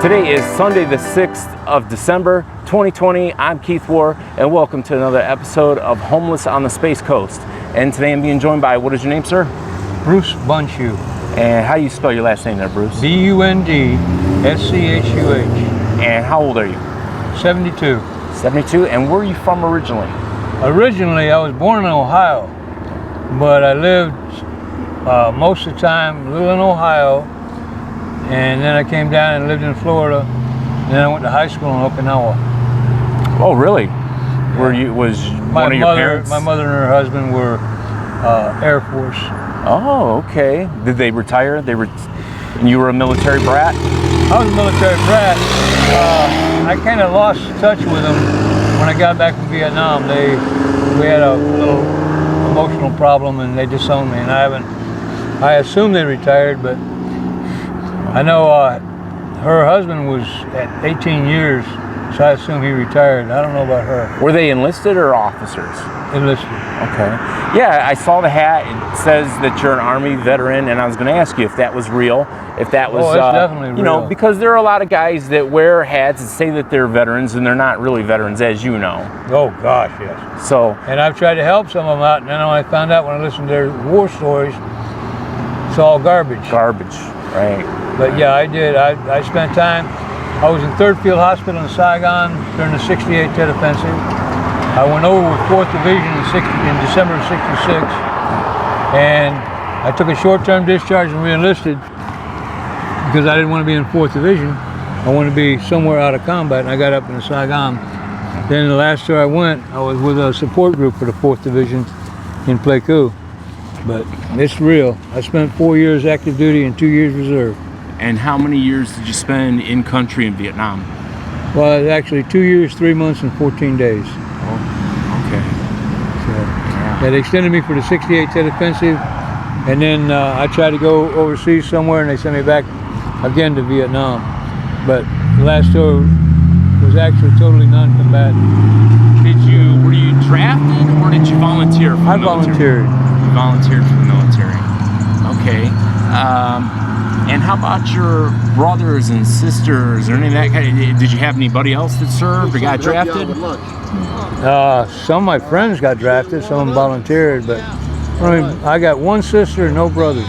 Today is Sunday the 6th of December 2020. I'm Keith Warr and welcome to another episode of Homeless on the Space Coast. And today I'm being joined by, what is your name, sir? Bruce Bundschuh. And how do you spell your last name there, Bruce? Bundschuh. And how old are you? 72. 72. And where are you from originally? Originally, I was born in Ohio, but I lived most of the time in Ohio, and then I came down and lived in Florida, and then I went to high school in Okinawa. Oh, really? Yeah. Were you, was one of your parents? My mother and her husband were Air Force. Oh, okay. Did they retire? And you were a military brat? I was a military brat. I kind of lost touch with them when I got back from Vietnam. We had a little emotional problem and they disowned me, and I assumed they retired, but I know her husband was at 18 years, so I assume he retired. I don't know about her. Were they enlisted or officers? Enlisted. Okay. Yeah, I saw the hat. It says that you're an Army veteran, and I was going to ask you if that was real. If that was, it's definitely real. You know, because there are a lot of guys that wear hats and say that they're veterans, and they're not really veterans, as you know. Oh gosh, yes. So. And I've tried to help some of them out, and then I found out when I listened to their war stories, it's all garbage. Garbage, right. But yeah, I did. I spent time. I was in 3rd Field Hospital in Saigon during the 68 Tet Offensive. I went over with 4th Division in December of '66, and I took a short-term discharge and re-enlisted because I didn't want to be in 4th Division. I wanted to be somewhere out of combat, and I got up in Saigon. Then the last tour I went, I was with a support group for the 4th Division in Pleiku. But it's real. I spent 4 years active duty and 2 years reserve. And how many years did you spend in country in Vietnam? Well, it's actually 2 years, 3 months, and 14 days. Oh, okay. So, yeah, they extended me for the 68 Tet Offensive, and then I tried to go overseas somewhere, and they sent me back again to Vietnam. But the last tour was actually totally non-combatant. Were you drafted, or did you volunteer for the military? I volunteered. You volunteered for the military. Okay. And how about your brothers and sisters or any of that kind of, did you have anybody else that served or got drafted? Some of my friends got drafted, some of them volunteered, but I got one sister and no brothers.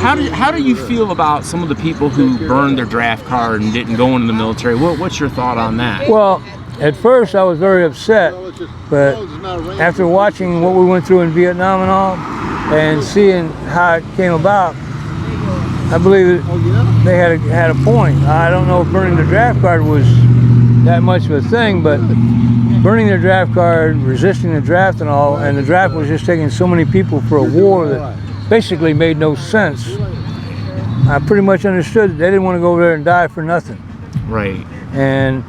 How do you feel about some of the people who burned their draft card and didn't go into the military? What's your thought on that? Well, at first I was very upset, but after watching what we went through in Vietnam and all, and seeing how it came about, I believe they had a point. I don't know if burning the draft card was that much of a thing, but burning their draft card, resisting the draft and all, and the draft was just taking so many people for a war that basically made no sense. I pretty much understood that they didn't want to go over there and die for nothing. Right. And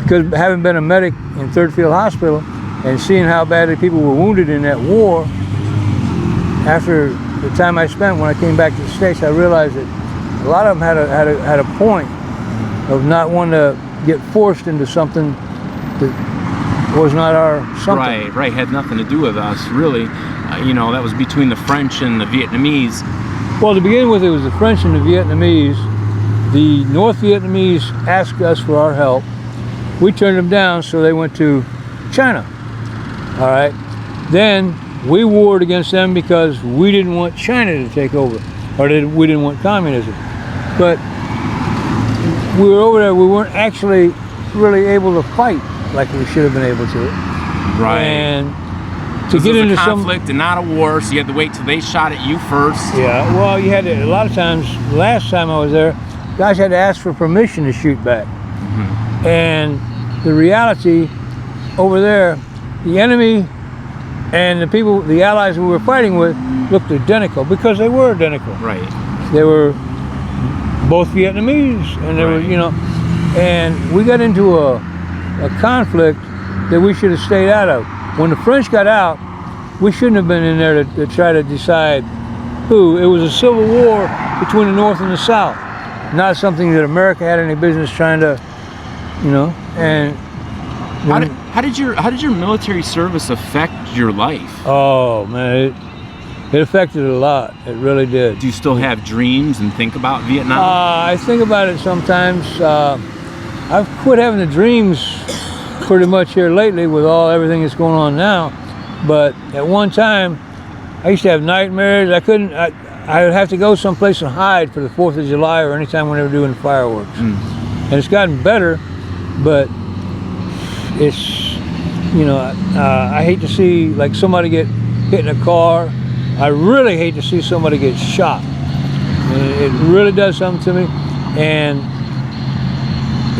because having been a medic in 3rd Field Hospital and seeing how badly people were wounded in that war, after the time I spent when I came back to the States, I realized that a lot of them had a point of not wanting to get forced into something that was not our something. Right, had nothing to do with us, really. You know, that was between the French and the Vietnamese. Well, to begin with, it was the French and the Vietnamese. The North Vietnamese asked us for our help. We turned them down, so they went to China. All right. Then we warred against them because we didn't want China to take over, or we didn't want communism. But we were over there, we weren't actually really able to fight like we should have been able to. Right. And to get into some conflict and not a war, so you had to wait till they shot at you first. Yeah, well, you had to, a lot of times, last time I was there, guys had to ask for permission to shoot back. Mm-hmm. And the reality over there, the enemy and the people, the allies we were fighting with, looked identical because they were identical. Right. They were both Vietnamese, and they were, you know, and we got into a conflict that we should have stayed out of. When the French got out, we shouldn't have been in there to try to decide who. It was a civil war between the North and the South, not something that America had any business trying to, you know, and How did your military service affect your life? Oh man, It affected it a lot. It really did. Do you still have dreams and think about Vietnam? I think about it sometimes. I've quit having the dreams pretty much here lately with everything that's going on now. But at one time, I used to have nightmares. I would have to go someplace and hide for the 4th of July or anytime when they were doing fireworks. And it's gotten better, but it's, I hate to see like somebody get hit in a car. I really hate to see somebody get shot. It really does something to me. And,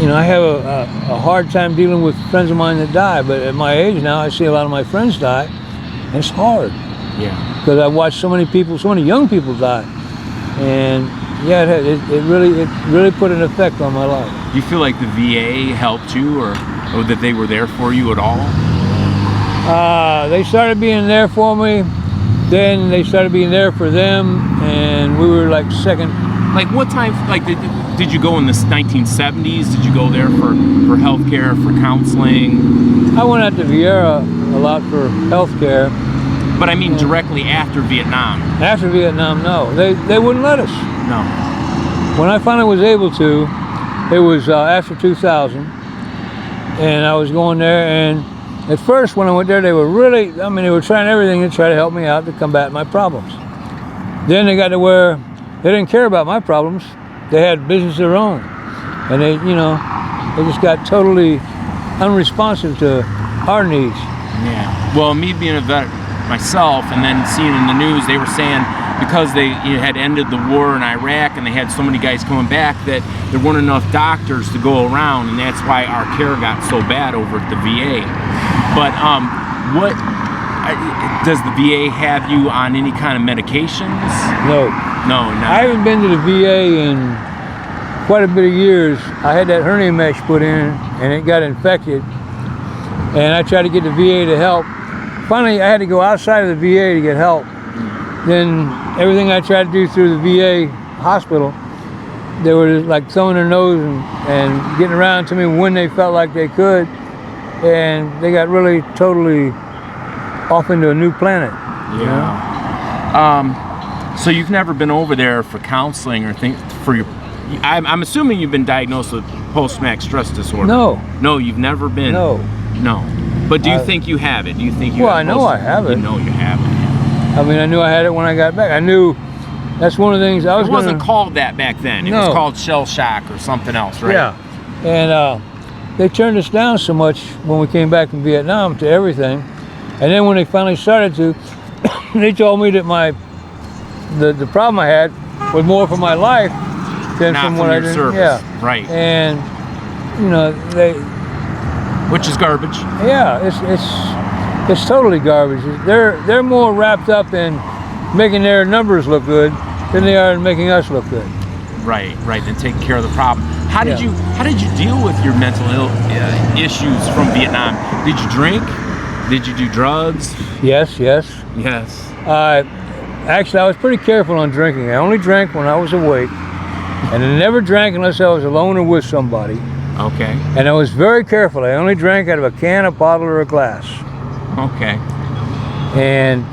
I have a hard time dealing with friends of mine that die, but at my age now, I see a lot of my friends die, and it's hard. Yeah. Because I watched so many young people die. And yeah, it really put an effect on my life. Do you feel like the VA helped you or that they were there for you at all? They started being there for me, then they started being there for them, and we were like second. Like what time, like did you go in the 1970s? Did you go there for health care, for counseling? I went out to Vieira a lot for health care. But I mean directly after Vietnam. After Vietnam, no. They wouldn't let us. No. When I finally was able to, it was after 2000. And I was going there, and at first when I went there, they were they were trying everything to try to help me out to combat my problems. Then they got to where they didn't care about my problems. They had business of their own. And they just got totally unresponsive to our needs. Yeah. Well, me being a vet myself, and then seeing in the news, they were saying because they had ended the war in Iraq and they had so many guys coming back that there weren't enough doctors to go around, and that's why our care got so bad over at the VA. But what does the VA have you on any kind of medications? No. No. I haven't been to the VA in quite a bit of years. I had that hernia mesh put in, and it got infected, and I tried to get the VA to help. Finally, I had to go outside of the VA to get help. Then everything I tried to do through the VA hospital, they were like throwing their nose and getting around to me when they felt like they could. And they got really totally off into a new planet. Yeah. So you've never been over there for counseling or I'm assuming you've been diagnosed with post-traumatic stress disorder. No. No, you've never been. No. But do you think you have it? Do you think you? Well, I know I have it. You know you have it. I mean, I knew I had it when I got back. I knew that's one of the things I was. It wasn't called that back then. It was called shell shock or something else, right? Yeah. And they turned us down so much when we came back from Vietnam to everything, and then when they finally started to, they told me that the problem I had was more for my life than Not from what I did. Service. Yeah. Right. And which is garbage. Yeah, it's totally garbage. They're more wrapped up in making their numbers look good than they are in making us look good. Right, than taking care of the problem. How did you deal with your mental issues from Vietnam? Did you drink? Did you do drugs? Yes. Actually, I was pretty careful on drinking. I only drank when I was awake, and I never drank unless I was alone or with somebody. Okay. And I was very careful. I only drank out of a can, a bottle, or a glass. Okay. And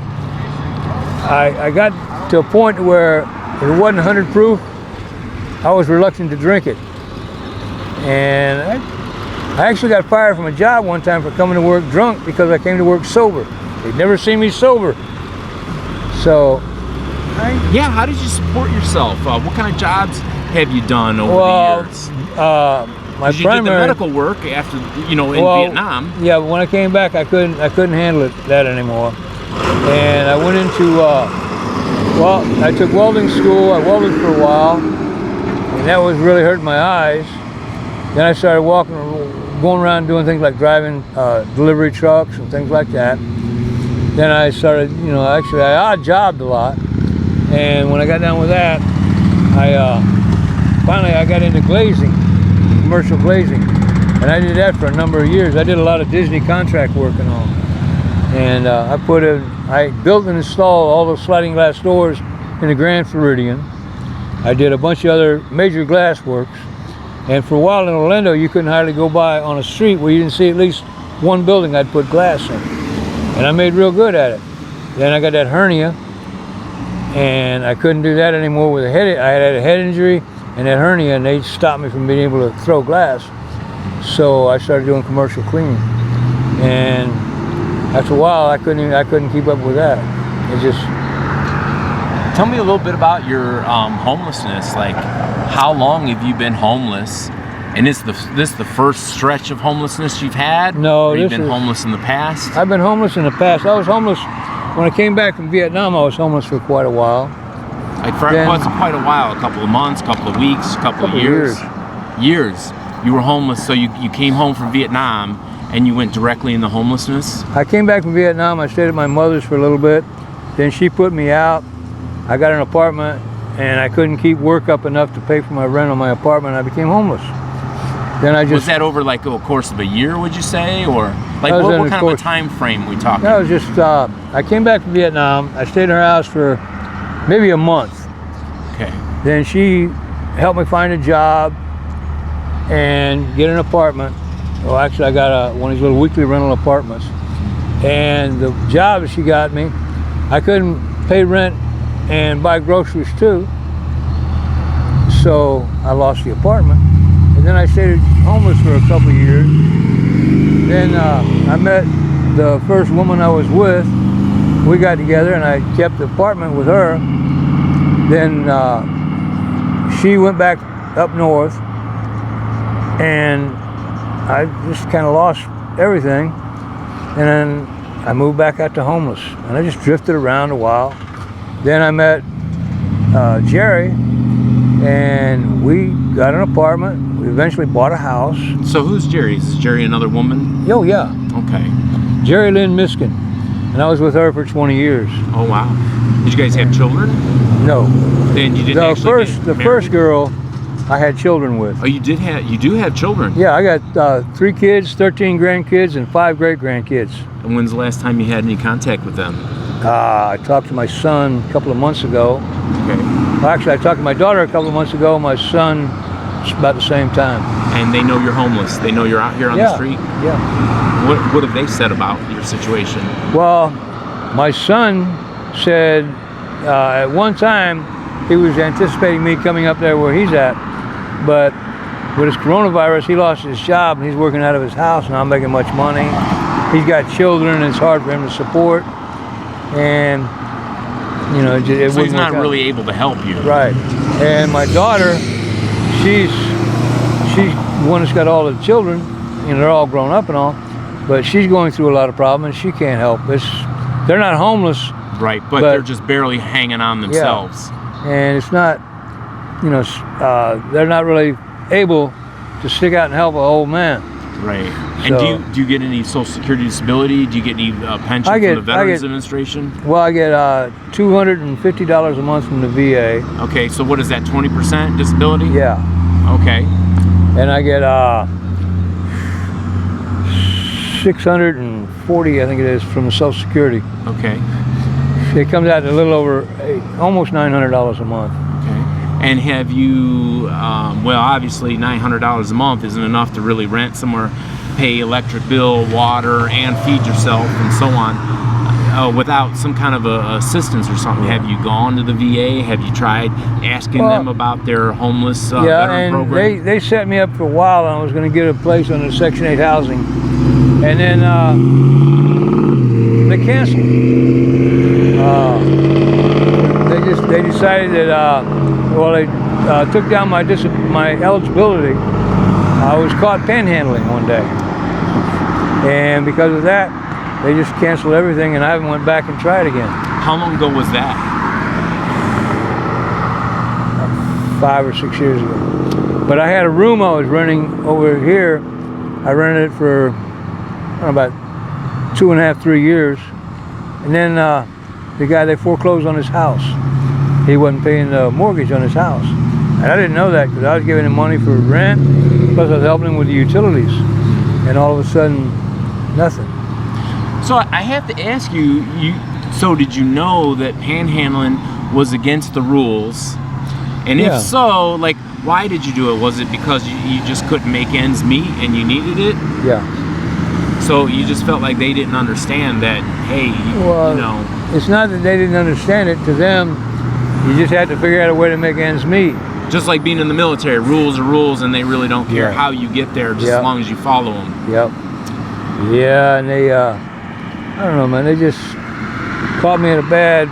I got to a point where if it wasn't 100 proof, I was reluctant to drink it. And I actually got fired from a job one time for coming to work drunk because I came to work sober. They'd never seen me sober. So. Yeah, how did you support yourself? What kind of jobs have you done over the years? My you did the medical work after, in Vietnam. Yeah, but when I came back, I couldn't handle that anymore. And I went into, I took welding school. I welded for a while, and that was really hurting my eyes. Then I started going around doing things like driving delivery trucks and things like that. Then I started, actually I odd-jobbed a lot. And when I got done with that, finally I got into glazing. Commercial glazing, and I did that for a number of years. I did a lot of Disney contract work and all, and I built and installed all those sliding glass doors in the Grand Floridian. I did a bunch of other major glass works, and for a while in Orlando you couldn't hardly go by on a street where you didn't see at least one building I'd put glass in, and I made real good at it. Then I got that hernia, and I couldn't do that anymore with a head. I had a head injury and that hernia, and they stopped me from being able to throw glass. So I started doing commercial cleaning, and after a while, I couldn't keep up with that. It just. Tell me a little bit about your homelessness. Like, how long have you been homeless? And is this the first stretch of homelessness you've had? No, or you've been homeless in the past? I've been homeless in the past. I was homeless when I came back from Vietnam. I was homeless for quite a while. Like for quite a while, a couple of months, a couple of weeks, a couple of years. Years. You were homeless, so you came home from Vietnam and you went directly into homelessness? I came back from Vietnam. I stayed at my mother's for a little bit. Then she put me out. I got an apartment, and I couldn't keep work up enough to pay for my rent on my apartment. I became homeless. Then I just. Was that over like a course of a year, would you say, or like what kind of a time frame we talking? That was just. I came back from Vietnam. I stayed in her house for maybe a month. Okay. Then she helped me find a job and get an apartment. Well, actually, I got one of these little weekly rental apartments. And the job that she got me, I couldn't pay rent and buy groceries too, so I lost the apartment. And then I stayed homeless for a couple of years. Then I met the first woman I was with. We got together and I kept the apartment with her. Then she went back up north, and I just kind of lost everything. And then I moved back out to homeless, and I just drifted around a while. Then I met Jerry, and we got an apartment. We eventually bought a house. So who's Jerry? Is Jerry another woman? Oh, yeah. Okay. Jerry Lynn Miskin, and I was with her for 20 years. Oh, wow. Did you guys have children? No. Then you didn't The first girl I had children with. Oh, you do have children? Yeah, I got 3 kids, 13 grandkids, and 5 great-grandkids. And when's the last time you had any contact with them? I talked to my son a couple of months ago. Okay. Well, actually, I talked to my daughter a couple of months ago. My son, about the same time. And they know you're homeless. They know you're out here on the street? Yeah. What have they said about your situation? Well, my son said at one time he was anticipating me coming up there where he's at, but with his coronavirus, he lost his job and he's working out of his house, and I'm making much money. He's got children, and it's hard for him to support. And you know, so he's not really able to help you. Right. And my daughter, she's one that's got all the children, you know, they're all grown up and all, but she's going through a lot of problems. She can't help. They're not homeless. Right, but they're just barely hanging on themselves. Yeah. And it's not, you know, they're not really able to stick out and help an old man. Right. And So, do you get any Social Security disability? Do you get any pension from the Veterans Administration? Well, I get $250 a month from the VA. Okay, so what is that, 20% disability? Yeah. Okay. And I get 640, I think it is, from the Social Security. Okay. It comes out to a little over, almost $900 a month. Okay. And have you, well, obviously $900 a month isn't enough to really rent somewhere, pay electric bill, water, and feed yourself, and so on. Without some kind of assistance or something, have you gone to the VA? Have you tried asking them about their homeless veteran program? They set me up for a while, and I was going to get a place under Section 8 housing, and then they canceled. They decided that they took down my eligibility. I was caught panhandling one day, and because of that, they just canceled everything, and I haven't went back and tried again. How long ago was that? 5 or 6 years ago. But I had a room I was renting over here. I rented it for about 2.5, 3 years. And then the guy, they foreclosed on his house. He wasn't paying the mortgage on his house. And I didn't know that because I was giving him money for rent, plus I was helping him with the utilities. And all of a sudden, nothing. So I have to ask you, so did you know that panhandling was against the rules? And if so, like, why did you do it? Was it because you just couldn't make ends meet and you needed it? Yeah. So you just felt like they didn't understand that, hey, Well, you know. it's not that they didn't understand it. To them, You just have to figure out a way to make ends meet. Just like being in the military, rules are rules, and they really don't care how you get there, just as long as you follow them. Yep. Yeah, and they, I don't know, man, they just caught me in a bad,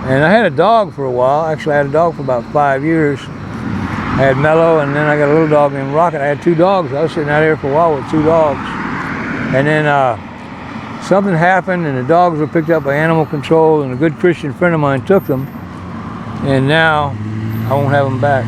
and I had a dog for a while. Actually, I had a dog for about 5 years. I had Mello, and then I got a little dog named Rocket. I had 2 dogs. I was sitting out here for a while with 2 dogs. And then something happened, and the dogs were picked up by animal control, and a good Christian friend of mine took them. And now I won't have them back.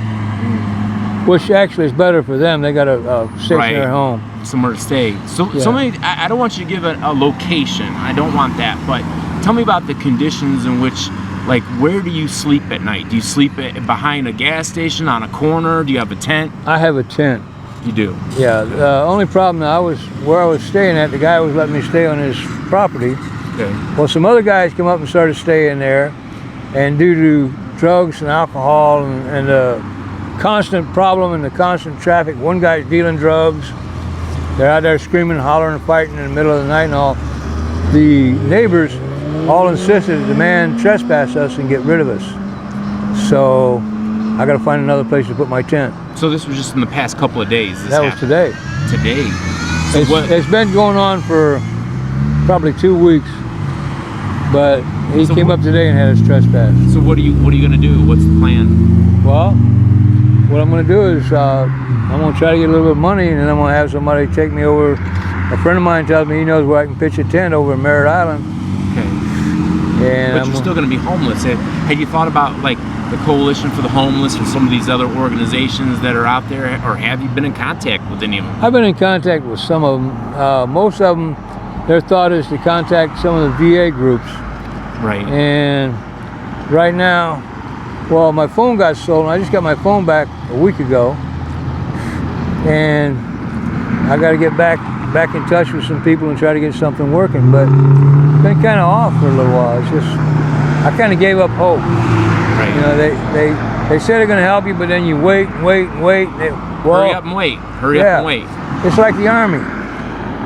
Which actually is better for them. They got a stationary home. Somewhere to stay. So maybe, I don't want you to give a location. I don't want that. But tell me about the conditions in which, like, where do you sleep at night? Do you sleep behind a gas station, on a corner? Do you have a tent? I have a tent. You do? Yeah. The only problem, where I was staying at, the guy was letting me stay on his property. Okay. Well, some other guys come up and started staying there, and due to drugs and alcohol and the constant problem and the constant traffic, one guy's dealing drugs. They're out there screaming, hollering, and fighting in the middle of the night and all. The neighbors all insisted that the man trespass us and get rid of us. So I got to find another place to put my tent. So this was just in the past couple of days? That was today. Today? So it's been going on for probably 2 weeks, but he came up today and had us trespass. So what are you going to do? What's the plan? Well, what I'm going to do is I'm going to try to get a little bit of money, and then I'm going to have somebody take me over. A friend of mine tells me he knows where I can pitch a tent over in Merritt Island. Okay. And but you're still going to be homeless. Have you thought about, like, the Coalition for the Homeless or some of these other organizations that are out there, or have you been in contact with any of them? I've been in contact with some of them. Most of them, their thought is to contact some of the VA groups. Right. And right now, well, my phone got stolen. I just got my phone back a week ago, and I got to get back in touch with some people and try to get something working. But it's been kind of off for a little while. It's just, I kind of gave up hope. Right. You know, they say they're going to help you, but then you wait and wait and wait. Hurry up and wait. Hurry up and wait. It's like the Army,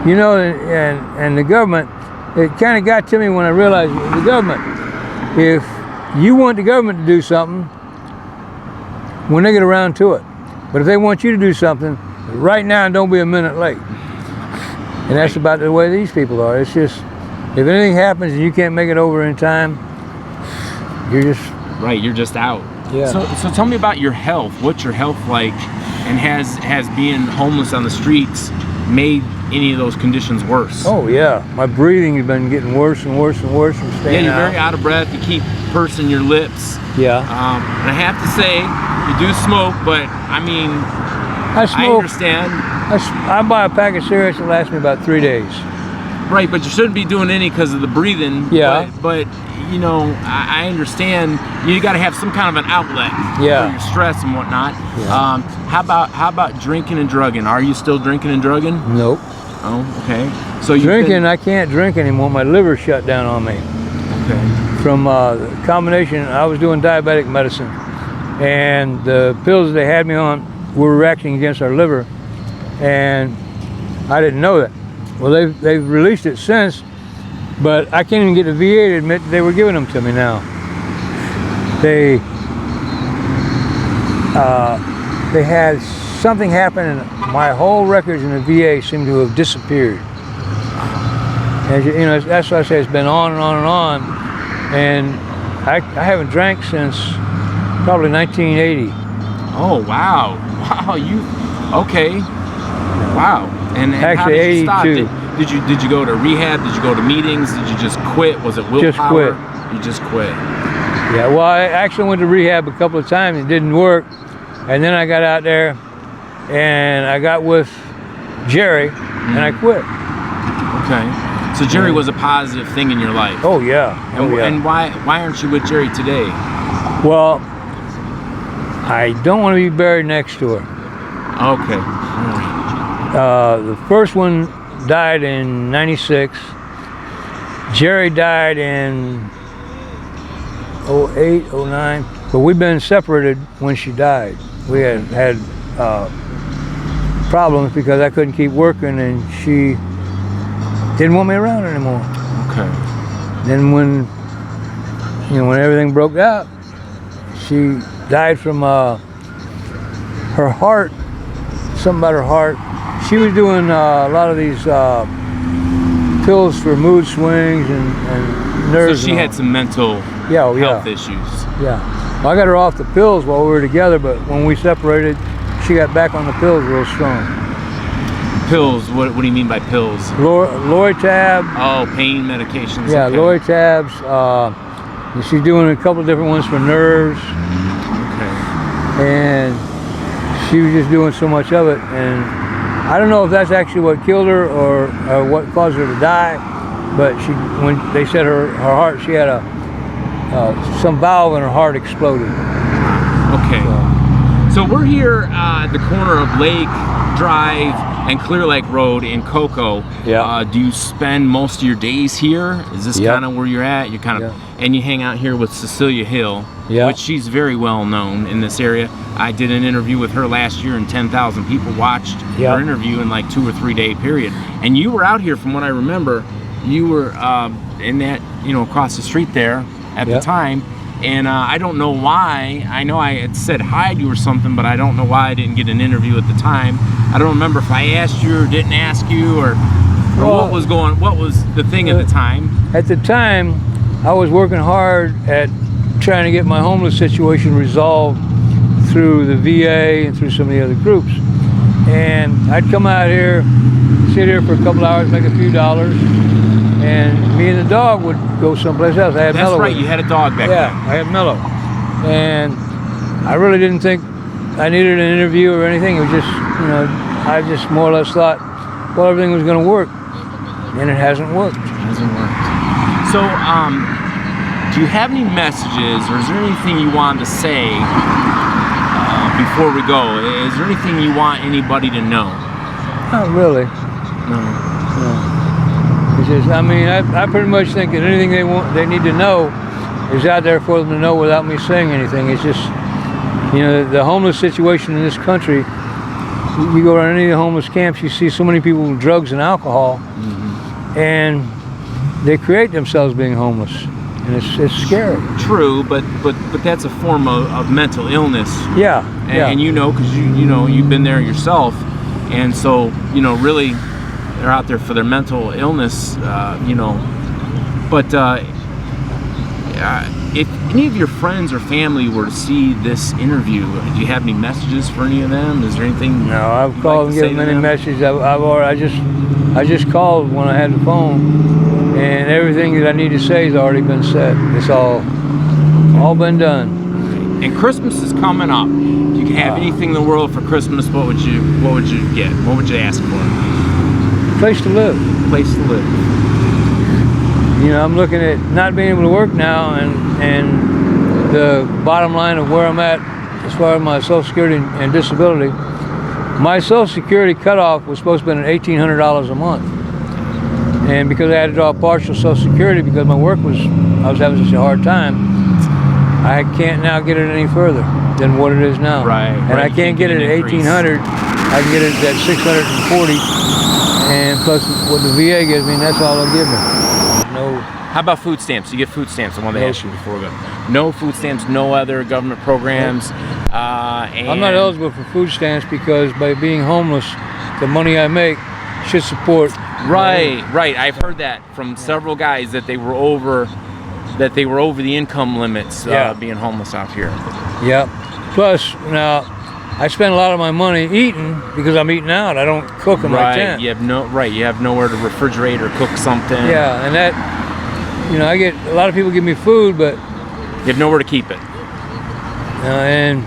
you know, and the government. It kind of got to me when I realized the government. If you want the government to do something, when they get around to it, but if they want you to do something right now, don't be a minute late. And that's about the way these people are. It's just, if anything happens and you can't make it over in time, you're just you're just out. Yeah. So tell me about your health. What's your health like, and has being homeless on the streets made any of those conditions worse? Oh yeah, my breathing has been getting worse and worse and worse from staying you're very out of breath. You keep pursing your lips. Yeah. And I have to say, you do smoke, but I mean, I smoke. I understand. I buy a pack of cigarettes that lasts me about 3 days. Right, but you shouldn't be doing any because of the breathing. Yeah. But you know, I understand. You got to have some kind of an outlet for your stress and whatnot. Yeah. How about drinking and drugging? Are you still drinking and drugging? Nope. Oh, okay. So you drinking, I can't drink anymore. My liver shut down on me. Okay. From the combination, I was doing diabetic medicine, and the pills they had me on were reacting against our liver, and I didn't know that. Well, they've released it since, but I can't even get the VA to admit they were giving them to me now. They had something happen, and my whole records in the VA seem to have disappeared. And you know, that's why I say it's been on and on and on, and I haven't drank since probably 1980. Oh wow, okay, wow. And actually, how did you stop? 82. Did you go to rehab? Did you go to meetings? Did you just quit? Was it willpower? Just quit. You just quit. Yeah, well, I actually went to rehab a couple of times. It didn't work. And then I got out there and I got with Jerry and I quit. Okay. So Jerry was a positive thing in your life. Oh, yeah. And why aren't you with Jerry today? Well, I don't want to be buried next to her. Okay. All right. The first one died in '96. Jerry died in '08, '09. But we've been separated when she died. We had problems because I couldn't keep working and she didn't want me around anymore. Okay. Then when everything broke out, she died from her heart, something about her heart. She was doing a lot of these pills for mood swings and nerves. So she had some mental health issues. Yeah. Well, I got her off the pills while we were together, but when we separated, she got back on the pills real strong. Pills? What do you mean by pills? Loritab. Oh, pain medications. Yeah, okay. Loritabs. She's doing a couple of different ones for nerves. Okay. And she was just doing so much of it, and I don't know if that's actually what killed her or what caused her to die, but when they said her heart, she had some valve in her heart exploded. Okay. So we're here at the corner of Lake Drive and Clear Lake Road in Cocoa. Yeah. Do you spend most of your days here? Is this Yep. kind of where you're at? You kind of, and you hang out here with Cecilia Hill, which she's very well known in this area. I did an interview with her last year, and 10,000 people watched her interview in like 2 or 3 day period. And you were out here, from what I remember. You were in that, across the street there at the time. And I don't know why. I know I had said hi to you or something, but I don't know why I didn't get an interview at the time. I don't remember if I asked you or didn't ask you, or what was the thing at the time. At the time, I was working hard at trying to get my homeless situation resolved through the VA and through some of the other groups. And I'd come out here, sit here for a couple hours, make a few dollars, and me and the dog would go someplace else. I had Mellow. That's right, you had a dog back then. Yeah, I had Mellow. And I really didn't think I needed an interview or anything. It was just, I just more or less thought, well, everything was going to work. And it hasn't worked. It hasn't worked. So, do you have any messages, or is there anything you want to say before we go? Is there anything you want anybody to know? Not really. No. It's just, I pretty much think that anything they need to know is out there for them to know without me saying anything. It's just, the homeless situation in this country. You go around any of the homeless camps, you see so many people with drugs and alcohol, and they create themselves being homeless, and it's scary. True, but that's a form of mental illness. Yeah. And because you've been there yourself, and so really they're out there for their mental illness. But if any of your friends or family were to see this interview, do you have any messages for any of them? Is there anything? No, I've called and given many messages. I just called when I had the phone, and everything that I need to say has already been said. It's all been done. And Christmas is coming up. If you could have anything in the world for Christmas, what would you get? What would you ask for? Place to live. Place to live. I'm looking at not being able to work now, and the bottom line of where I'm at as far as my Social Security and disability. My Social Security cutoff was supposed to be at $1,800 a month, and because I had to draw partial Social Security because I was having such a hard time, I can't now get it any further than what it is now. Right. And I can't get it at $1,800. I can get it at $640, and plus what the VA gives me, and that's all they'll give me. No. How about food stamps? You get food stamps. I wanted to ask you before we go. No food stamps, no other government programs. And I'm not eligible for food stamps because by being homeless, the money I make should support. Right. I've heard that from several guys that they were over the income limits being homeless out here. Yeah. Plus, now I spend a lot of my money eating because I'm eating out. I don't cook in my tent. You have nowhere to refrigerate or cook something. Yeah, and that, I get a lot of people give me food, but you have nowhere to keep it. And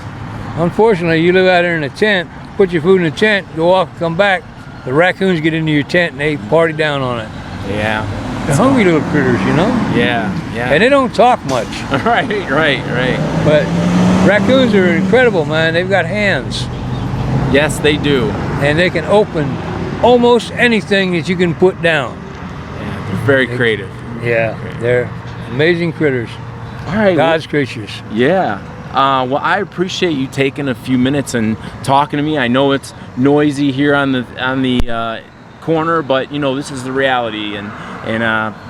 unfortunately, you live out here in a tent, put your food in the tent, go off, come back, the raccoons get into your tent and they party down on it. Yeah. They're hungry little critters, Yeah. And they don't talk much. Right. But raccoons are incredible, man. They've got hands. Yes, they do. And they can open almost anything that you can put down. Yeah, they're very creative. Yeah, they're amazing critters. All right. God's creatures. Yeah. Well, I appreciate you taking a few minutes and talking to me. I know it's noisy here on the corner, but you know, this is the reality, and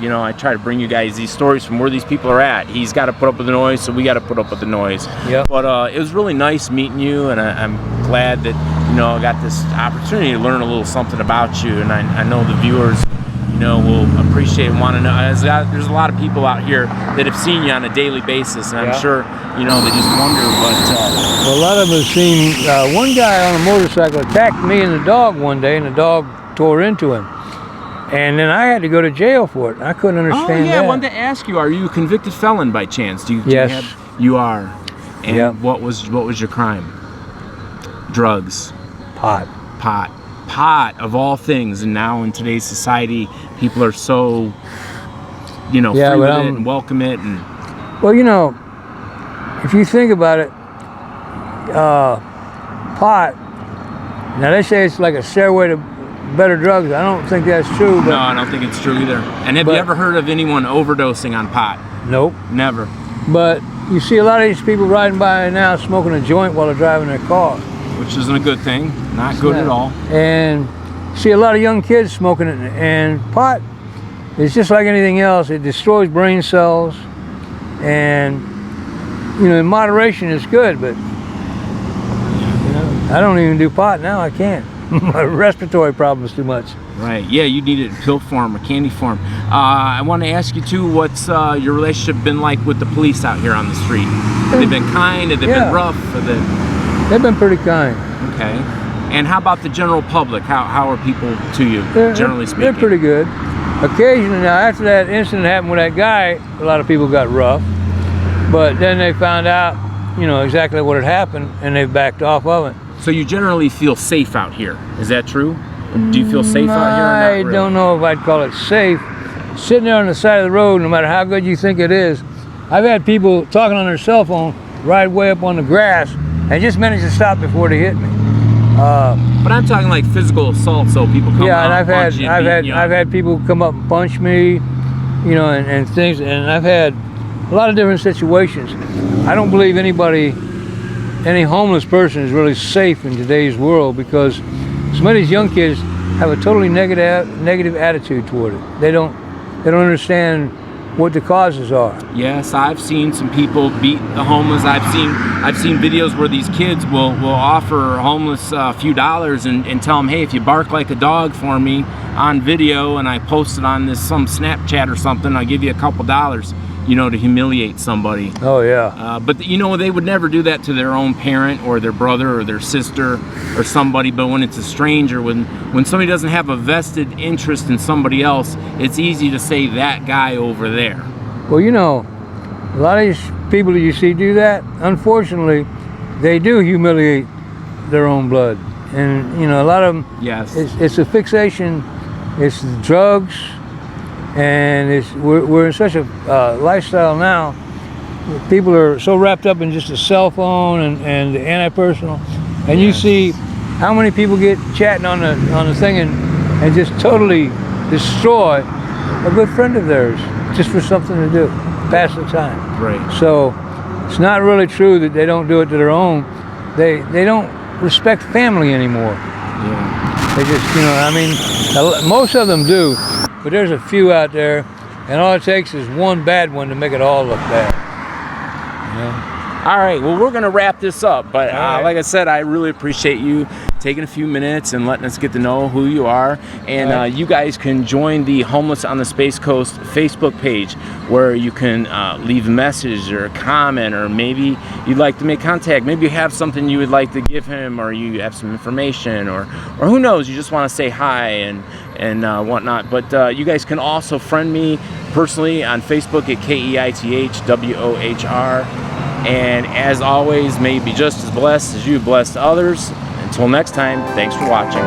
you know, I try to bring you guys these stories from where these people are at. He's got to put up with the noise, so we got to put up with the noise. Yep. But it was really nice meeting you, and I'm glad that, you know, I got this opportunity to learn a little something about you, and I know the viewers, you know, will appreciate and want to know. There's a lot of people out here that have seen you on a daily basis, and I'm sure, you know, they just wonder. But well, a lot of them have seen one guy on a motorcycle attacked me and the dog one day, and the dog tore into him, and then I had to go to jail for it. I couldn't understand that. I wanted to ask you: are you a convicted felon by chance? Yes. You are. And what was your crime? Drugs. Pot of all things, and now in today's society, people are so, you know, free with it and welcome it. And well, you know, if you think about it, pot. Now they say it's like a stairway to better drugs. I don't think that's true. But, no, I don't think it's true either. And have you ever heard of anyone overdosing on pot? Nope. Never. But you see a lot of these people riding by now smoking a joint while they're driving their car. Which isn't a good thing. Not good at all. And see a lot of young kids smoking it. And pot is just like anything else. It destroys brain cells. And, you know, in moderation it's good, but, you know, I don't even do pot now. I can't. My respiratory problem is too much. Right. Yeah, you need it in pill form or candy form. I want to ask you too, what's your relationship been like with the police out here on the street? Have they been kind? Have they been rough? They've been pretty kind. Okay. And how about the general public? How are people to you, generally speaking? They're pretty good. Occasionally, now after that incident happened with that guy, a lot of people got rough. But then they found out, you know, exactly what had happened, and they backed off of it. So you generally feel safe out here. Is that true? Do you feel safe out here? I don't know if I'd call it safe. Sitting there on the side of the road, no matter how good you think it is, I've had people talking on their cell phone ride way up on the grass and just managed to stop before they hit me. But I'm talking like physical assault, so people come and out, I've had people come up and punch me, you know, and things, and I've had a lot of different situations. I don't believe any homeless person is really safe in today's world, because some of these young kids have a totally negative attitude toward it. They don't understand what the causes are. Yes, I've seen some people beat the homeless. I've seen videos where these kids will offer homeless a few dollars and tell them, hey, if you bark like a dog for me on video and I post it on some Snapchat or something, I'll give you a couple dollars, you know, to humiliate somebody. Oh yeah. But you know, they would never do that to their own parent or their brother or their sister or somebody. But when it's a stranger, when somebody doesn't have a vested interest in somebody else, it's easy to say that guy over there. Well, you know, a lot of these people that you see do that, unfortunately, they do humiliate their own blood. And you know, a lot of them, it's a fixation, it's drugs. And we're in such a lifestyle now. People are so wrapped up in just a cell phone and the anti-personal, and you see how many people get chatting on the thing and just totally destroy a good friend of theirs just for something to do, pass the time. Right. So it's not really true that they don't do it to their own. They don't respect family anymore. Yeah. They just, you know, I mean, most of them do. But there's a few out there, and all it takes is one bad one to make it all look bad. Yeah. All right, well, we're going to wrap this up. But like I said, I really appreciate you taking a few minutes and letting us get to know who you are. And you guys can join the Homeless on the Space Coast Facebook page, where you can leave a message or a comment, or maybe you'd like to make contact. Maybe you have something you would like to give him, or you have some information, or who knows, you just want to say hi and whatnot. But you guys can also friend me personally on Facebook at KEITHWOHR. And as always, may you be just as blessed as you blessed others. Until next time, thanks for watching.